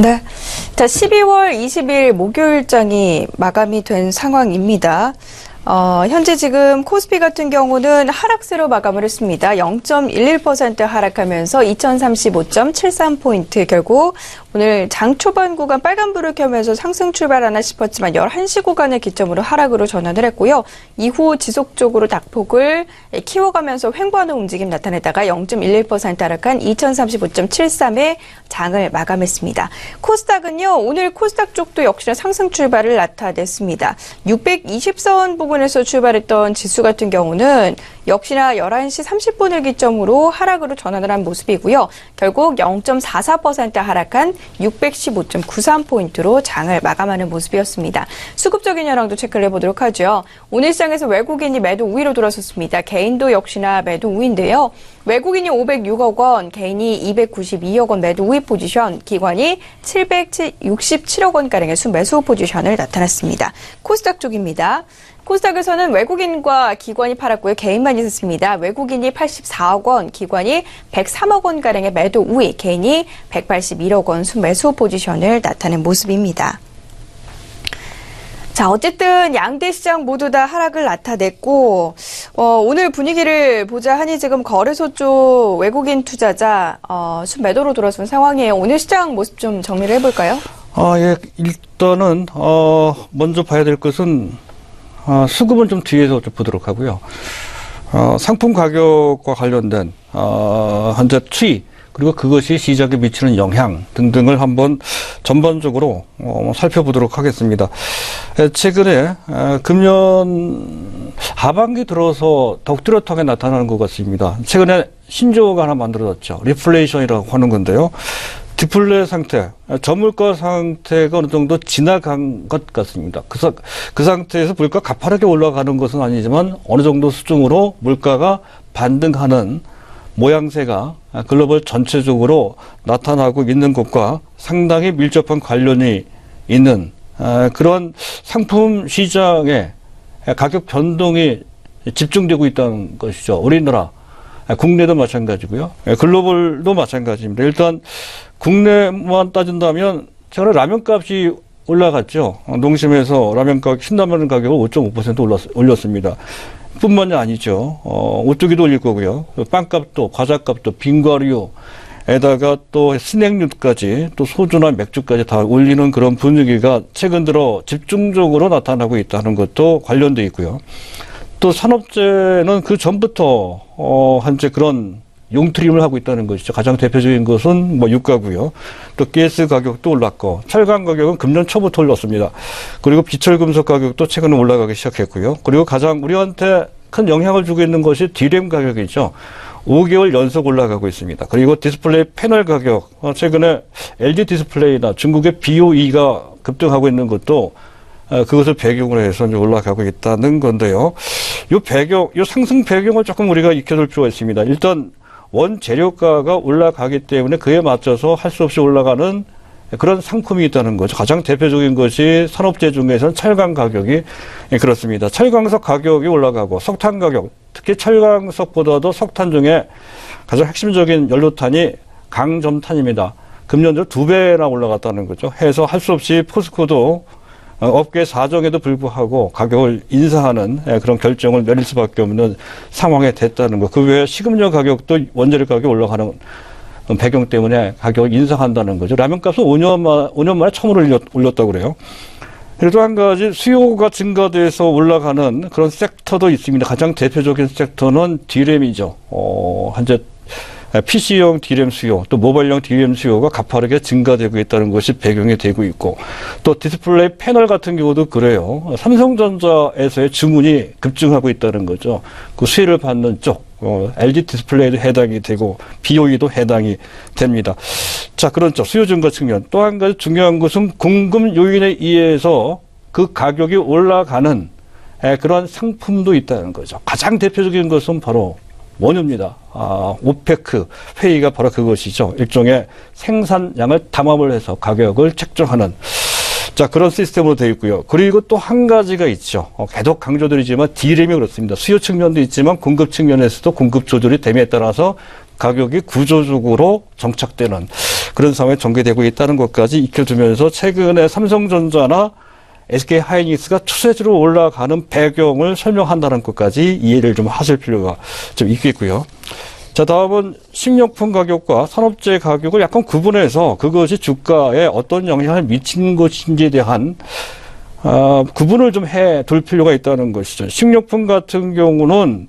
네. 자, 12월 20일 목요일장이 마감이 된 상황입니다. 현재 지금 코스피 같은 경우는 하락세로 마감을 했습니다. 0.11% 하락하면서 2035.73포인트. 결국 오늘 장 초반 구간 빨간불을 켜면서 상승 출발하나 싶었지만 11시 구간을 기점으로 하락으로 전환을 했고요. 이후 지속적으로 낙폭을 키워가면서 횡보하는 움직임 나타내다가 0.11% 하락한 2035.73에 장을 마감했습니다. 코스닥은요, 오늘 코스닥 쪽도 역시나 상승 출발을 나타냈습니다. 620선 부근에서 출발했던 지수 같은 경우는 역시나 11시 30분을 기점으로 하락으로 전환을 한 모습이고요. 결국 0.44% 하락한 615.93포인트로 장을 마감하는 모습이었습니다. 수급적인 현황도 체크를 해보도록 하죠. 오늘 시장에서 외국인이 매도 우위로 돌아섰습니다. 개인도 역시나 매도 우위인데요. 외국인이 506억 원, 개인이 292억 원 매도 우위 포지션, 기관이 767억 원가량의 순매수 포지션을 나타났습니다. 코스닥 쪽입니다. 코스닥에서는 외국인과 기관이 팔았고요. 개인만 있었습니다. 외국인이 84억 원, 기관이 103억 원가량의 매도 우위, 개인이 181억 원 순매수 포지션을 나타낸 모습입니다. 자, 어쨌든 양대 시장 모두 다 하락을 나타냈고, 오늘 분위기를 보자 하니 지금 거래소 쪽 외국인 투자자 순매도로 돌아선 상황이에요. 오늘 시장 모습 좀 정리를 해볼까요? 예, 일단은 먼저 봐야 될 것은 수급은 좀 뒤에서 좀 보도록 하고요. 상품 가격과 관련된 현재 추이, 그리고 그것이 시장에 미치는 영향 등등을 한번 전반적으로 살펴보도록 하겠습니다. 최근에 금년 하반기 들어서 더욱 뚜렷하게 나타나는 것 같습니다. 최근에 신조어가 하나 만들어졌죠. 리플레이션이라고 하는 건데요. 디플레 상태, 저물가 상태가 어느 정도 지나간 것 같습니다. 그 상태에서 물가 가파르게 올라가는 것은 아니지만 어느 정도 수준으로 물가가 반등하는 모양새가 글로벌 전체적으로 나타나고 있는 것과 상당히 밀접한 관련이 있는 그런 상품 시장의 가격 변동이 집중되고 있다는 것이죠. 우리나라, 국내도 마찬가지고요. 글로벌도 마찬가지입니다. 일단 국내만 따진다면 최근에 라면값이 올라갔죠. 농심에서 신라면 가격을 5.5% 올렸습니다. 뿐만이 아니죠. 오뚜기도 올릴 거고요. 빵값도, 과자값도, 빙과류에다가 또 스낵류까지, 또 소주나 맥주까지 다 올리는 그런 분위기가 최근 들어 집중적으로 나타나고 있다는 것도 관련돼 있고요. 또 산업재는 그 전부터 현재 그런 용트림을 하고 있다는 것이죠. 가장 대표적인 것은 유가고요. 또 가스 가격도 올랐고, 철강 가격은 금년 초부터 올랐습니다. 그리고 비철금속 가격도 최근에 올라가기 시작했고요. 그리고 가장 우리한테 큰 영향을 주고 있는 것이 D램 가격이죠. 5개월 연속 올라가고 있습니다. 그리고 디스플레이 패널 가격, 최근에 LG 디스플레이나 중국의 BOE가 급등하고 있는 것도 그것을 배경으로 해서 이제 올라가고 있다는 건데요. 요 상승 배경을 조금 우리가 익혀둘 필요가 있습니다. 일단 원재료가가 올라가기 때문에 그에 맞춰서 할 수 없이 올라가는 그런 상품이 있다는 거죠. 가장 대표적인 것이 산업재 중에서는 철강 가격이 그렇습니다. 철강석 가격이 올라가고 석탄 가격, 특히 철강석보다도 석탄 중에 가장 핵심적인 연료탄이 강점탄입니다. 금년 들어 2배나 올라갔다는 거죠. 해서 할 수 없이 포스코도 업계 사정에도 불구하고 가격을 인상하는 그런 결정을 내릴 수밖에 없는 상황에 됐다는 거. 그 외에 식음료 가격도 원재료 가격이 올라가는 배경 때문에 가격을 인상한다는 거죠. 라면값은 5년 만에 처음으로 올렸다고 그래요. 그래도 한 가지 수요가 증가돼서 올라가는 그런 섹터도 있습니다. 가장 대표적인 섹터는 D램이죠. 현재 PC용 D램 수요, 또 모바일용 D램 수요가 가파르게 증가되고 있다는 것이 배경이 되고 있고, 또 디스플레이 패널 같은 경우도 그래요. 삼성전자에서의 주문이 급증하고 있다는 거죠. 그 수혜를 받는 쪽, LG 디스플레이도 해당이 되고, BOE도 해당이 됩니다. 자, 그런 쪽, 수요 증가 측면. 또 한 가지 중요한 것은 공급 요인에 의해서 그 가격이 올라가는 그런 상품도 있다는 거죠. 가장 대표적인 것은 바로 원유입니다. 오페크 회의가 바로 그것이죠. 일종의 생산량을 담합을 해서 가격을 책정하는 자, 그런 시스템으로 되어 있고요. 그리고 또 한 가지가 있죠. 계속 강조드리지만 D램이 그렇습니다. 수요 측면도 있지만 공급 측면에서도 공급 조절이 됨에 따라서 가격이 구조적으로 정착되는 그런 상황에 전개되고 있다는 것까지 익혀두면서 최근에 삼성전자나 SK하이닉스가 추세적으로 올라가는 배경을 설명한다는 것까지 이해를 좀 하실 필요가 좀 있겠고요. 자, 다음은 식료품 가격과 산업재 가격을 약간 구분해서 그것이 주가에 어떤 영향을 미치는 것인지에 대한 구분을 좀 해 둘 필요가 있다는 것이죠. 식료품 같은 경우는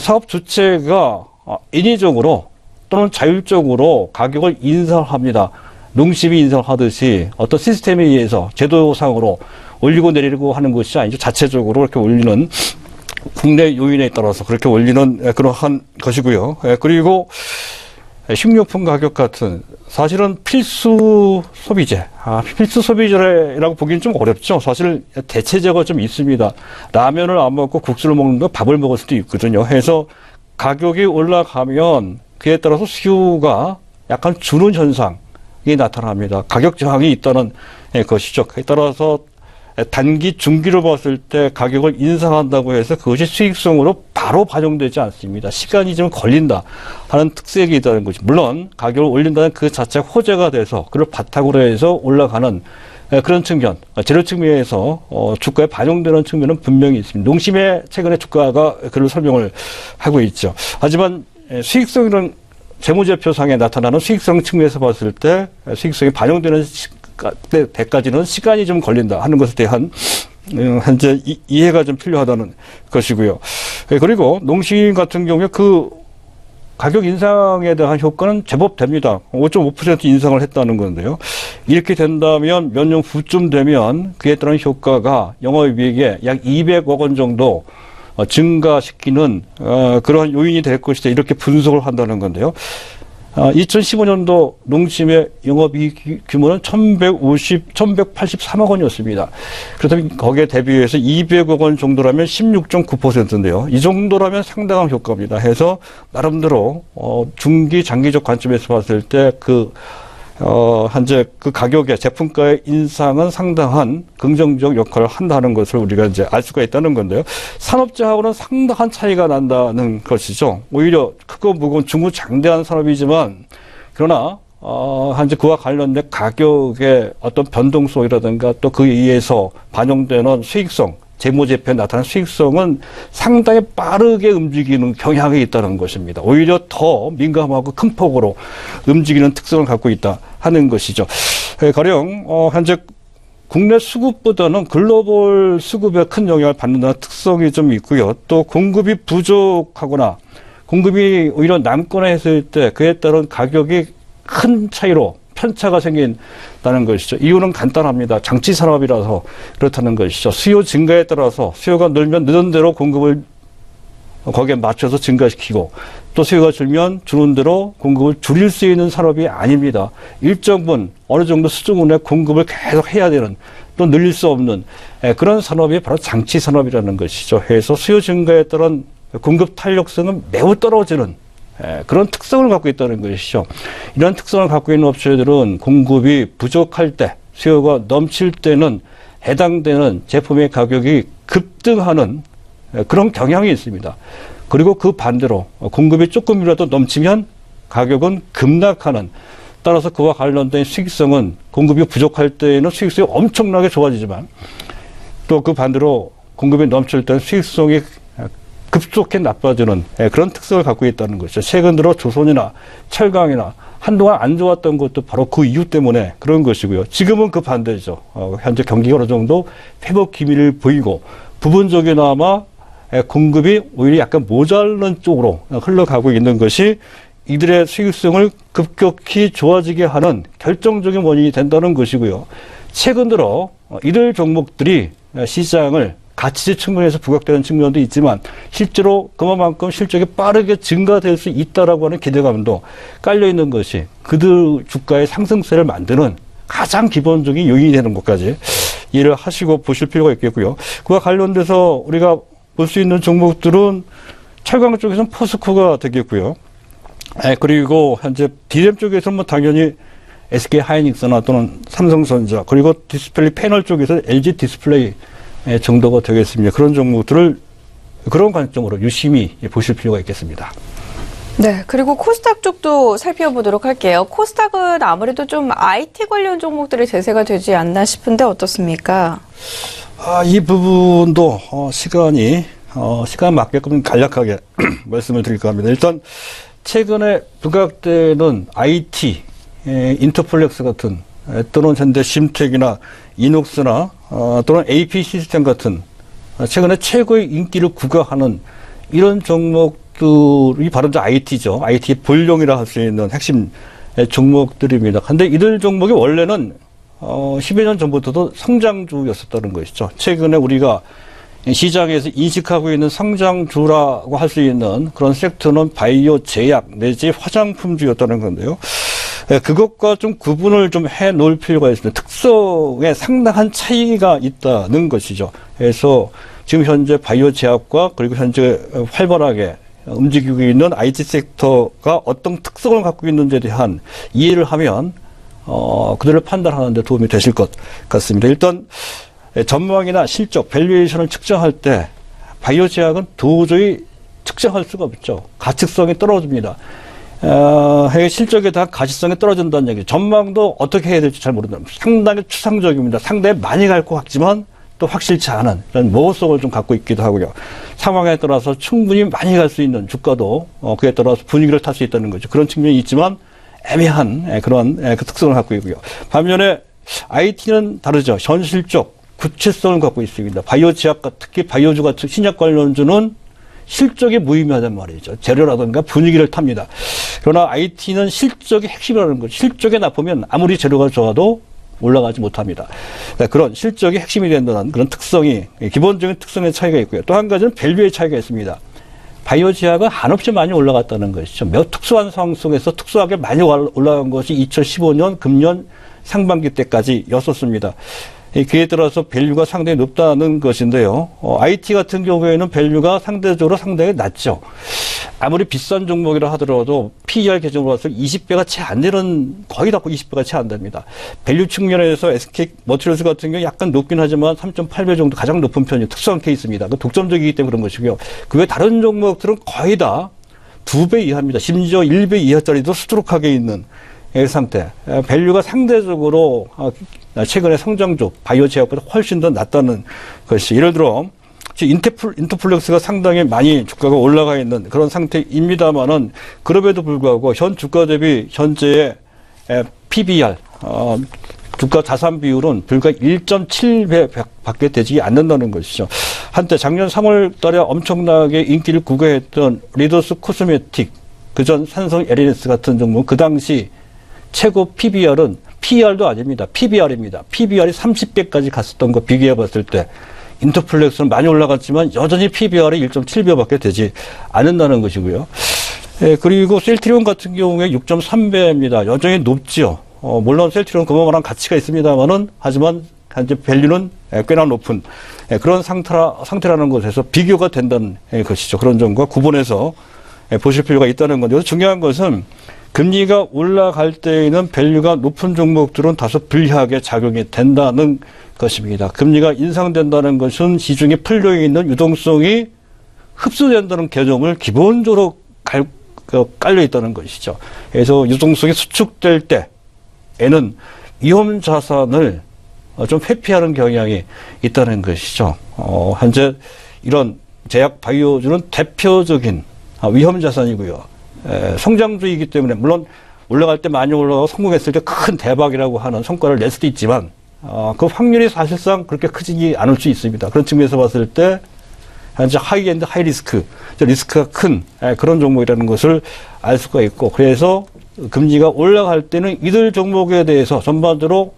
사업 주체가 인위적으로 또는 자율적으로 가격을 인상합니다. 농심이 인상하듯이 어떤 시스템에 의해서 제도상으로 올리고 내리고 하는 것이 아니죠. 자체적으로 이렇게 올리는 국내 요인에 따라서 그렇게 올리는 그러한 것이고요. 그리고 식료품 가격 같은 사실은 필수 소비재, 필수 소비재라고 보기는 좀 어렵죠. 사실 대체재가 좀 있습니다. 라면을 안 먹고 국수를 먹는데 밥을 먹을 수도 있거든요. 해서 가격이 올라가면 그에 따라서 수요가 약간 주는 현상이 나타납니다. 가격 저항이 있다는 것이죠. 그에 따라서 단기, 중기로 봤을 때 가격을 인상한다고 해서 그것이 수익성으로 바로 반영되지 않습니다. 시간이 좀 걸린다 하는 특색이 있다는 거죠. 물론 가격을 올린다는 그 자체 호재가 돼서 그걸 바탕으로 해서 올라가는 그런 측면, 재료 측면에서 주가에 반영되는 측면은 분명히 있습니다. 농심의 최근에 주가가 그런 설명을 하고 있죠. 하지만 수익성이라는 재무제표상에 나타나는 수익성 측면에서 봤을 때 수익성이 반영되는 때까지는 시간이 좀 걸린다 하는 것에 대한 현재 이해가 좀 필요하다는 것이고요. 그리고 농심 같은 경우에 그 가격 인상에 대한 효과는 제법 됩니다. 5.5% 인상을 했다는 건데요. 이렇게 된다면 몇 년 후쯤 되면 그에 따른 효과가 영업이익에 약 200억 원 정도 증가시키는 그러한 요인이 될 것이다. 이렇게 분석을 한다는 건데요. 2015년도 농심의 영업이익 규모는 1183억 원이었습니다. 그렇다면 거기에 대비해서 200억 원 정도라면 16.9%인데요. 이 정도라면 상당한 효과입니다. 해서 나름대로 중기 장기적 관점에서 봤을 때 현재 그 가격의 제품가의 인상은 상당한 긍정적 역할을 한다는 것을 우리가 이제 알 수가 있다는 건데요. 산업재하고는 상당한 차이가 난다는 것이죠. 오히려 크고 무거운 중구장대한 산업이지만 그러나 현재 그와 관련된 가격의 어떤 변동성이라든가 또 그에 의해서 반영되는 수익성, 재무제표에 나타나는 수익성은 상당히 빠르게 움직이는 경향이 있다는 것입니다. 오히려 더 민감하고 큰 폭으로 움직이는 특성을 갖고 있다 하는 것이죠. 가령 현재 국내 수급보다는 글로벌 수급에 큰 영향을 받는다는 특성이 좀 있고요. 또 공급이 부족하거나 공급이 오히려 남거나 했을 때 그에 따른 가격이 큰 차이로 편차가 생긴다는 것이죠. 이유는 간단합니다. 장치 산업이라서 그렇다는 것이죠. 수요 증가에 따라서 수요가 늘면 느는 대로 공급을 거기에 맞춰서 증가시키고 또 수요가 줄면 주는 대로 공급을 줄일 수 있는 산업이 아닙니다. 일정 분 어느 정도 수준 내 공급을 계속 해야 되는 또 늘릴 수 없는 그런 산업이 바로 장치 산업이라는 것이죠. 해서 수요 증가에 따른 공급 탄력성은 매우 떨어지는 그런 특성을 갖고 있다는 것이죠. 이런 특성을 갖고 있는 업체들은 공급이 부족할 때, 수요가 넘칠 때는 해당되는 제품의 가격이 급등하는 그런 경향이 있습니다. 그리고 그 반대로 공급이 조금이라도 넘치면 가격은 급락하는, 따라서 그와 관련된 수익성은 공급이 부족할 때에는 수익성이 엄청나게 좋아지지만 또 그 반대로 공급이 넘칠 때는 수익성이 급속히 나빠지는 그런 특성을 갖고 있다는 것이죠. 최근 들어 조선이나 철강이나 한동안 안 좋았던 것도 바로 그 이유 때문에 그런 것이고요. 지금은 그 반대죠. 현재 경기가 어느 정도 회복 기미를 보이고 부분적이나마 공급이 오히려 약간 모자란 쪽으로 흘러가고 있는 것이 이들의 수익성을 급격히 좋아지게 하는 결정적인 원인이 된다는 것이고요. 최근 들어 이들 종목들이 시장을 가치의 측면에서 부각되는 측면도 있지만 실제로 그만큼 실적이 빠르게 증가될 수 있다라고 하는 기대감도 깔려 있는 것이 그들 주가의 상승세를 만드는 가장 기본적인 요인이 되는 것까지 이해를 하시고 보실 필요가 있겠고요. 그와 관련돼서 우리가 볼 수 있는 종목들은 철강 쪽에서는 포스코가 되겠고요. 그리고 현재 D램 쪽에서는 뭐 당연히 SK하이닉스나 또는 삼성전자, 그리고 디스플레이 패널 쪽에서 LG 디스플레이 정도가 되겠습니다. 그런 종목들을 그런 관점으로 유심히 보실 필요가 있겠습니다. 네, 그리고 코스닥 쪽도 살펴보도록 할게요. 코스닥은 아무래도 좀 IT 관련 종목들이 대세가 되지 않나 싶은데 어떻습니까? 이 부분도 시간 맞게끔 간략하게 말씀을 드릴까 합니다. 일단 최근에 부각되는 IT, 인터플렉스 같은 또는 현대 심텍이나 이녹스나 또는 AP 시스템 같은 최근에 최고의 인기를 구가하는 이런 종목들이 바로 이제 IT죠. IT 본용이라 할 수 있는 핵심 종목들입니다. 근데 이들 종목이 원래는 10여 년 전부터도 성장주였었다는 것이죠. 최근에 우리가 시장에서 인식하고 있는 성장주라고 할 수 있는 그런 섹터는 바이오, 제약 내지 화장품주였다는 건데요. 그것과 좀 구분을 좀 해 놓을 필요가 있습니다. 특성에 상당한 차이가 있다는 것이죠. 그래서 지금 현재 바이오 제약과 그리고 현재 활발하게 움직이고 있는 IT 섹터가 어떤 특성을 갖고 있는지에 대한 이해를 하면 그들을 판단하는 데 도움이 되실 것 같습니다. 일단 전망이나 실적, 밸류에이션을 측정할 때 바이오 제약은 도저히 측정할 수가 없죠. 가측성이 떨어집니다. 실적에 대한 가시성이 떨어진다는 얘기죠. 전망도 어떻게 해야 될지 잘 모른다. 상당히 추상적입니다. 상당히 많이 갈 것 같지만 또 확실치 않은 이런 모호성을 좀 갖고 있기도 하고요. 상황에 따라서 충분히 많이 갈 수 있는 주가도 그에 따라서 분위기를 탈 수 있다는 거죠. 그런 측면이 있지만 애매한 그런 그 특성을 갖고 있고요. 반면에 IT는 다르죠. 현실적 구체성을 갖고 있습니다. 바이오 제약과 특히 바이오주 같은 신약 관련주는 실적이 무의미하단 말이죠. 재료라든가 분위기를 탑니다. 그러나 IT는 실적이 핵심이라는 거죠. 실적에 나쁘면 아무리 재료가 좋아도 올라가지 못합니다. 그런 실적이 핵심이 된다는 그런 특성이 기본적인 특성의 차이가 있고요. 또 한 가지는 밸류의 차이가 있습니다. 바이오 제약은 한없이 많이 올라갔다는 것이죠. 매우 특수한 상황 속에서 특수하게 많이 올라간 것이 2015년 금년 상반기 때까지였었습니다. 그에 따라서 밸류가 상당히 높다는 것인데요. IT 같은 경우에는 밸류가 상대적으로 상당히 낮죠. 아무리 비싼 종목이라 하더라도 PER 기준으로 봤을 때 20배가 채 안 되는, 거의 다 20배가 채 안 됩니다. 밸류 측면에서 SK 머티리얼스 같은 경우 약간 높긴 하지만 3.8배 정도 가장 높은 편이 특수한 케이스입니다. 그 독점적이기 때문에 그런 것이고요. 그 외 다른 종목들은 거의 다 2배 이하입니다. 심지어 1배 이하짜리도 수두룩하게 있는 상태. 밸류가 상대적으로 최근에 성장주 바이오 제약보다 훨씬 더 낮다는 것이, 예를 들어 인터플렉스가 상당히 많이 주가가 올라가 있는 그런 상태입니다만은 그럼에도 불구하고 현 주가 대비 현재의 PBR 주가 자산 비율은 불과 1.7배 밖에 되지 않는다는 것이죠. 한때 작년 3월 달에 엄청나게 인기를 구가했던 리더스 코스메틱, 그전 삼성 LNS 같은 종목, 그 당시 최고 PBR은 PER도 아닙니다. PBR입니다. PBR이 30배까지 갔었던 거 비교해 봤을 때 인터플렉스는 많이 올라갔지만 여전히 PBR이 1.7배밖에 되지 않는다는 것이고요. 그리고 셀트리온 같은 경우에 6.3배입니다. 여전히 높지요. 물론 셀트리온 그만한 가치가 있습니다만은, 하지만 현재 밸류는 꽤나 높은 그런 상태라는 것에서 비교가 된다는 것이죠. 그런 점과 구분해서 보실 필요가 있다는 건데, 중요한 것은 금리가 올라갈 때에는 밸류가 높은 종목들은 다소 불리하게 작용이 된다는 것입니다. 금리가 인상된다는 것은 시중에 풀려있는 유동성이 흡수된다는 개념을 기본적으로 깔려 있다는 것이죠. 그래서 유동성이 수축될 때에는 위험 자산을 좀 회피하는 경향이 있다는 것이죠. 현재 이런 제약 바이오주는 대표적인 위험 자산이고요. 성장주이기 때문에 물론 올라갈 때 많이 올라가고 성공했을 때 큰 대박이라고 하는 성과를 낼 수도 있지만 그 확률이 사실상 그렇게 크지 않을 수 있습니다. 그런 측면에서 봤을 때 현재 하이엔드 하이리스크, 리스크가 큰 그런 종목이라는 것을 알 수가 있고, 그래서 금리가 올라갈 때는 이들 종목에 대해서 전반적으로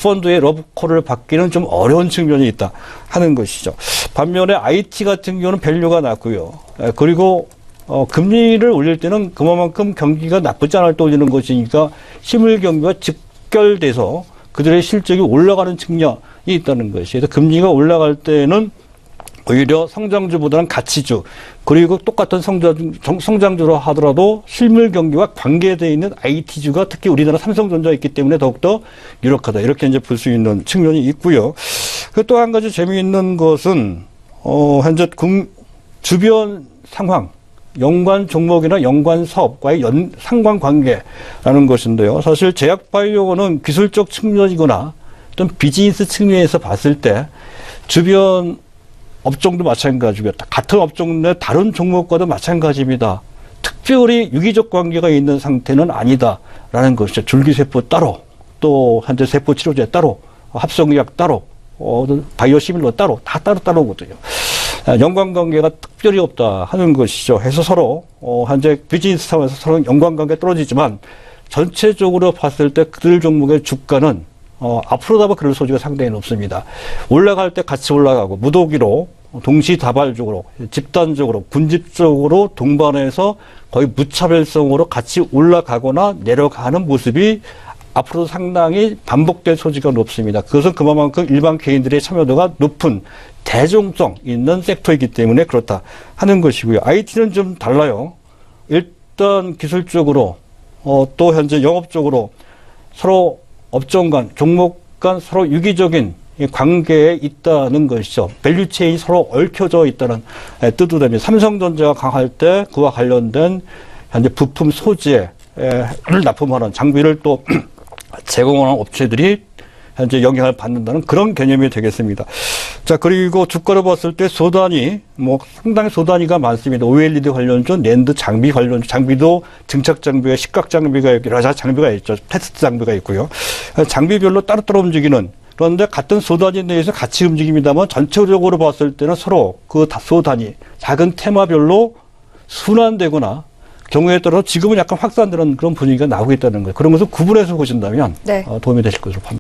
펀드의 러브콜을 받기는 좀 어려운 측면이 있다 하는 것이죠. 반면에 IT 같은 경우는 밸류가 낮고요. 그리고 금리를 올릴 때는 그만큼 경기가 나쁘지 않을 때 올리는 것이니까 실물 경기와 직결돼서 그들의 실적이 올라가는 측면이 있다는 것이. 그래서 금리가 올라갈 때는 오히려 성장주보다는 가치주, 그리고 똑같은 성장주로 하더라도 실물 경기와 관계되어 있는 IT주가 특히 우리나라 삼성전자에 있기 때문에 더욱더 유력하다, 이렇게 이제 볼 수 있는 측면이 있고요. 또 한 가지 재미있는 것은 현재 주변 상황, 연관 종목이나 연관 사업과의 상관관계라는 것인데요. 사실 제약바이오는 기술적 측면이거나 어떤 비즈니스 측면에서 봤을 때 주변 업종도 마찬가지고요. 같은 업종 내 다른 종목과도 마찬가지입니다. 특별히 유기적 관계가 있는 상태는 아니다라는 것이죠. 줄기세포 따로, 또 현재 세포 치료제 따로, 합성의학 따로, 바이오 시밀러 따로, 다 따로거든요. 연관관계가 특별히 없다 하는 것이죠. 해서 서로 현재 비즈니스 차원에서 서로 연관관계가 떨어지지만 전체적으로 봤을 때 그들 종목의 주가는 앞으로도 그럴 소지가 상당히 높습니다. 올라갈 때 같이 올라가고 무더기로 동시다발적으로 집단적으로 군집적으로 동반해서 거의 무차별성으로 같이 올라가거나 내려가는 모습이 앞으로 상당히 반복될 소지가 높습니다. 그것은 그만큼 일반 개인들의 참여도가 높은 대중성 있는 섹터이기 때문에 그렇다 하는 것이고요. IT는 좀 달라요. 일단 기술적으로 또 현재 영업적으로 서로 업종 간, 종목 간 서로 유기적인 관계에 있다는 것이죠. 밸류체인이 서로 얽혀져 있다는 뜻도 됩니다. 삼성전자가 강할 때 그와 관련된 현재 부품 소재를 납품하는 장비를 또 제공하는 업체들이 현재 영향을 받는다는 그런 개념이 되겠습니다. 자, 그리고 주가를 봤을 때 소단위, 상당히 소단위가 많습니다. OLED 관련주, 낸드 장비 관련주, 장비도 증착 장비가, 식각 장비가 있고, 여러 장비가 있죠. 테스트 장비가 있고요. 장비별로 따로따로 움직이는, 그런데 같은 소단위 내에서 같이 움직입니다만 전체적으로 봤을 때는 서로 그 소단위, 작은 테마별로 순환되거나 경우에 따라 지금은 약간 확산되는 그런 분위기가 나오고 있다는 거예요. 그런 것을 구분해서 보신다면 네. 도움이 되실 것으로 봅니다.